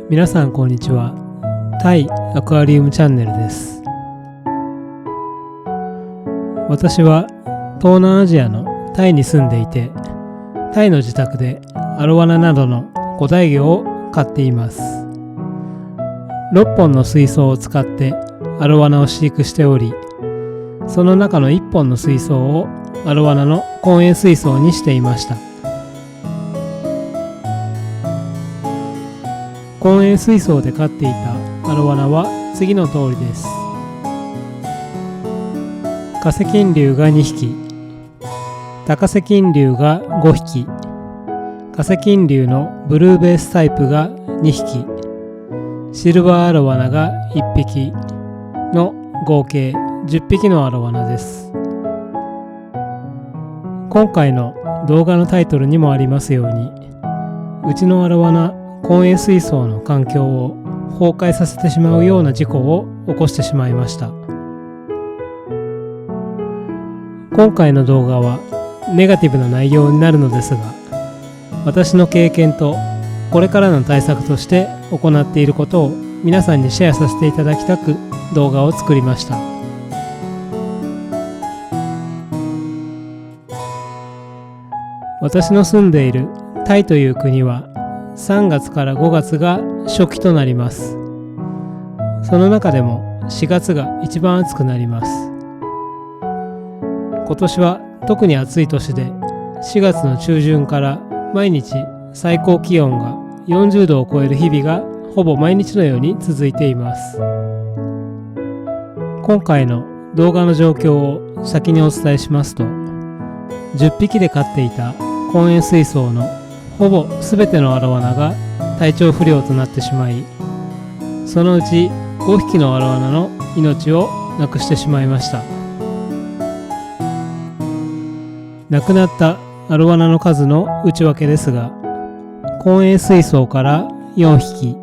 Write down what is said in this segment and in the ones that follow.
皆さんこんにちは。タイアクアリウムチャンネルです。私は東南アジアのタイに住んでいて、タイの自宅でアロワナなどの古代魚を飼っています。6本の水槽を使ってアロワナを飼育しており、その中の1本の水槽をアロワナの婚姻水槽にしていました。婚姻水槽で飼っていたアロワナは次の通りです。カセキン竜が2匹、タカセキン竜が5匹、カセキン竜のブルーベースタイプが2匹、シルバーアロワナが1匹の合計10匹のアロワナです。今回の動画のタイトルにもありますように、うちのアロワナ婚姻水槽の環境を崩壊させてしまうような事故を起こしてしまいました。今回の動画はネガティブな内容になるのですが、私の経験とこれからの対策として行っていることを皆さんにシェアさせていただきたく動画を作りました。私の住んでいるタイという国は3月から5月が初期となります。その中でも4月が一番暑くなります。今年は特に暑い年で、4月の中旬から毎日最高気温が40度を超える日々がほぼ毎日のように続いています。今回の動画の状況を先にお伝えしますと、10匹で飼っていた婚姻水槽のほぼ全てのアロワナが体調不良となってしまい、そのうち5匹のアロワナの命をなくしてしまいました。亡くなったアロワナの数の内訳ですが、婚姻水槽から4匹、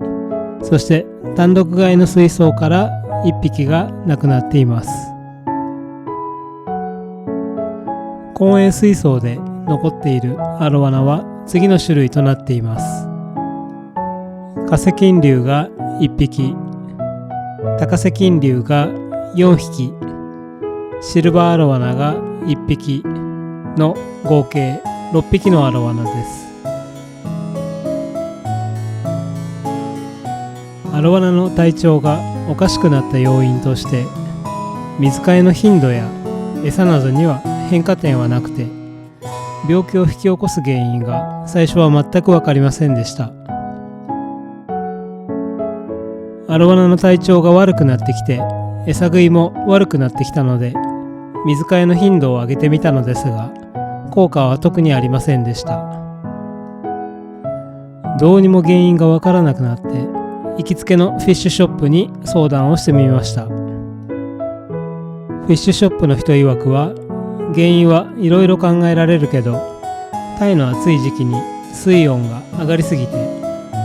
そして単独飼いの水槽から1匹が亡くなっています。婚姻水槽で残っているアロワナは次の種類となっています。カセキン竜が1匹、タカセキン竜が4匹、シルバーアロワナが1匹の合計6匹のアロワナです。アロワナの体調がおかしくなった要因として、水替えの頻度や餌などには変化点はなくて、病気を引き起こす原因が最初は全く分かりませんでした。アロワナの体調が悪くなってきて、餌食いも悪くなってきたので、水替えの頻度を上げてみたのですが、効果は特にありませんでした。どうにも原因が分からなくなって、行きつけのフィッシュショップに相談をしてみました。フィッシュショップの人曰くは、原因はいろいろ考えられるけど、タイの暑い時期に水温が上がりすぎて、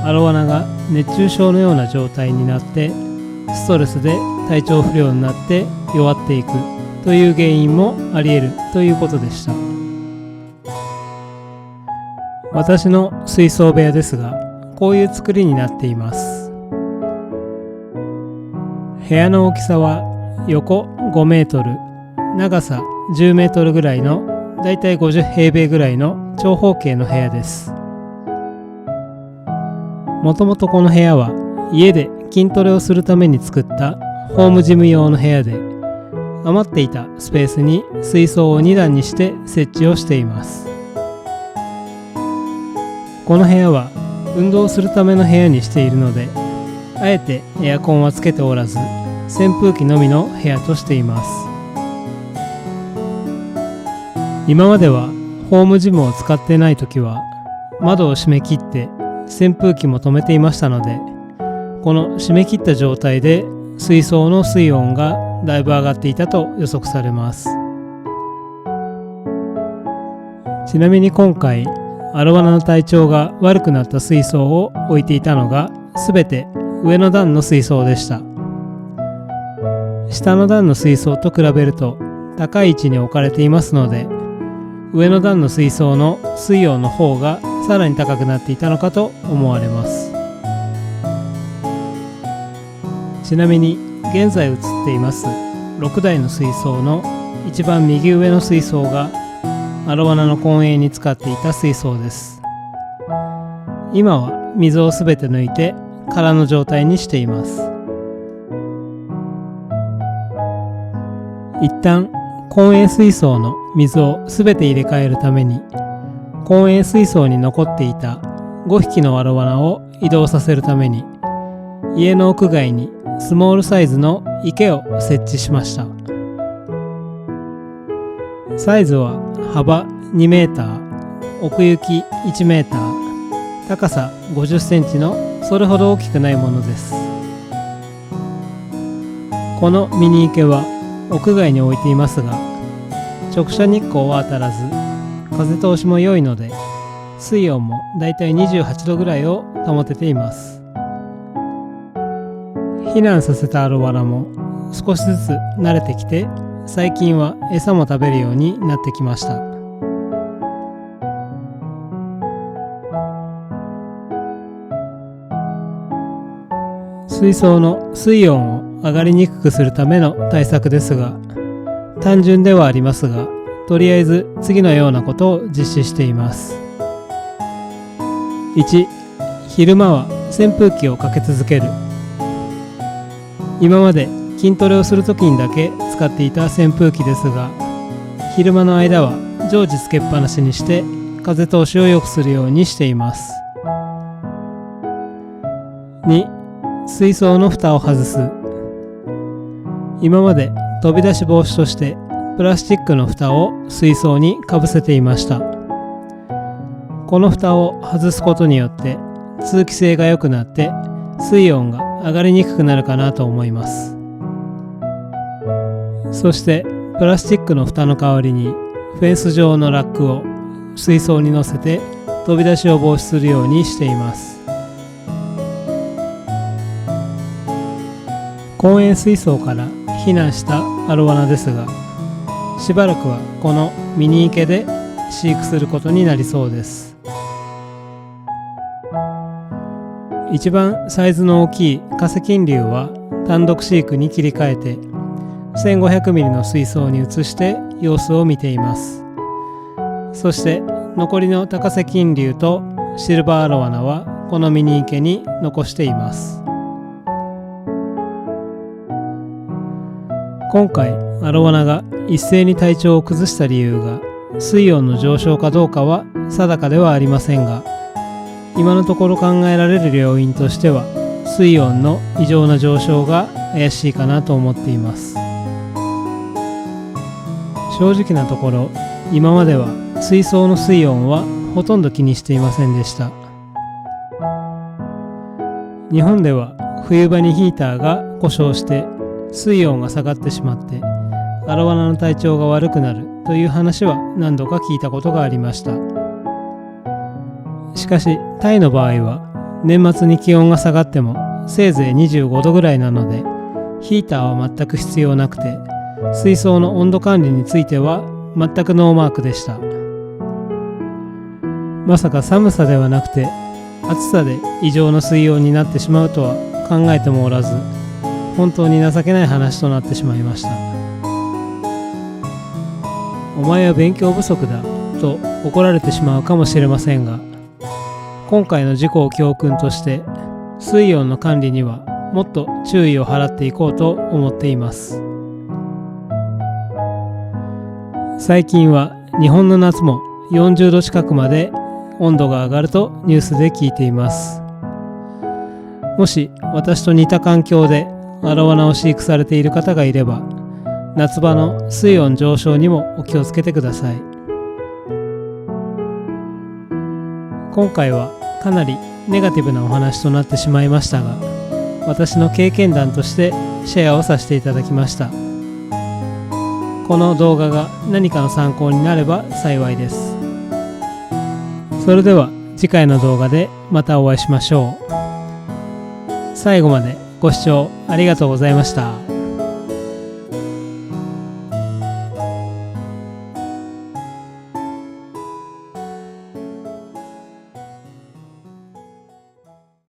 アロワナが熱中症のような状態になって、ストレスで体調不良になって弱っていくという原因もあり得るということでした。私の水槽部屋ですが、こういう作りになっています。部屋の大きさは横5メートル、長さ10メートルぐらいのだいたい50平米ぐらいの長方形の部屋です。もともとこの部屋は家で筋トレをするために作ったホームジム用の部屋で、余っていたスペースに水槽を2段にして設置をしています。この部屋は運動するための部屋にしているので、あえてエアコンはつけておらず、扇風機のみの部屋としています。今まではホームジムを使ってないときは窓を閉め切って扇風機も止めていましたので、この閉め切った状態で水槽の水温がだいぶ上がっていたと予測されます。ちなみに今回アロワナの体調が悪くなった水槽を置いていたのがすべて上の段の水槽でした。下の段の水槽と比べると高い位置に置かれていますので、上の段の水槽の水温の方がさらに高くなっていたのかと思われます。ちなみに現在映っています6台の水槽の一番右上の水槽がアロワナの混泳に使っていた水槽です。今は水をすべて抜いて空の状態にしています。一旦混泳水槽の水をすべて入れ替えるために混泳水槽に残っていた5匹のアロワナを移動させるために家の屋外にスモールサイズの池を設置しました。サイズは幅2メーター、奥行き1メーター、高さ50センチのそれほど大きくないものです。このミニ池は屋外に置いていますが、直射日光は当たらず、風通しも良いので、水温もだいたい28度ぐらいを保てています。避難させたアロワナも少しずつ慣れてきて、最近は餌も食べるようになってきました。水槽の水温を上がりにくくするための対策ですが、単純ではありますが、とりあえず次のようなことを実施しています。1、昼間は扇風機をかけ続ける。今まで筋トレをするときにだけ使っていた扇風機ですが、昼間の間は常時つけっぱなしにして風通しを良くするようにしています。2、水槽の蓋を外す。今まで飛び出し防止としてプラスチックの蓋を水槽にかぶせていました。この蓋を外すことによって通気性が良くなって水温が上がりにくくなるかなと思います。そしてプラスチックの蓋の代わりにフェンス状のラックを水槽に乗せて飛び出しを防止するようにしています。公園水槽から避難したアロワナですが、しばらくはこのミニ池で飼育することになりそうです。一番サイズの大きいカセキン竜は単独飼育に切り替えて1500ミリの水槽に移して様子を見ています。そして残りのタカセキン竜とシルバーアロワナはこのミニ池に残しています。今回アロワナが一斉に体調を崩した理由が水温の上昇かどうかは定かではありませんが、今のところ考えられる要因としては水温の異常な上昇が怪しいかなと思っています。正直なところ今までは水槽の水温はほとんど気にしていませんでした。日本では冬場にヒーターが故障して水温が下がってしまってアロワナの体調が悪くなるという話は何度か聞いたことがありました。しかしタイの場合は年末に気温が下がってもせいぜい25度ぐらいなのでヒーターは全く必要なくて、水槽の温度管理については全くノーマークでした。まさか寒さではなくて暑さで異常な水温になってしまうとは考えてもおらず、本当に情けない話となってしまいました。お前は勉強不足だと怒られてしまうかもしれませんが、今回の事故を教訓として水温の管理にはもっと注意を払っていこうと思っています。最近は日本の夏も40度近くまで温度が上がるとニュースで聞いています。もし私と似た環境でアロワナを飼育されている方がいれば、夏場の水温上昇にもお気をつけてください。今回はかなりネガティブなお話となってしまいましたが、私の経験談としてシェアをさせていただきました。この動画が何かの参考になれば幸いです。それでは次回の動画でまたお会いしましょう。最後までご視聴ありがとうございました。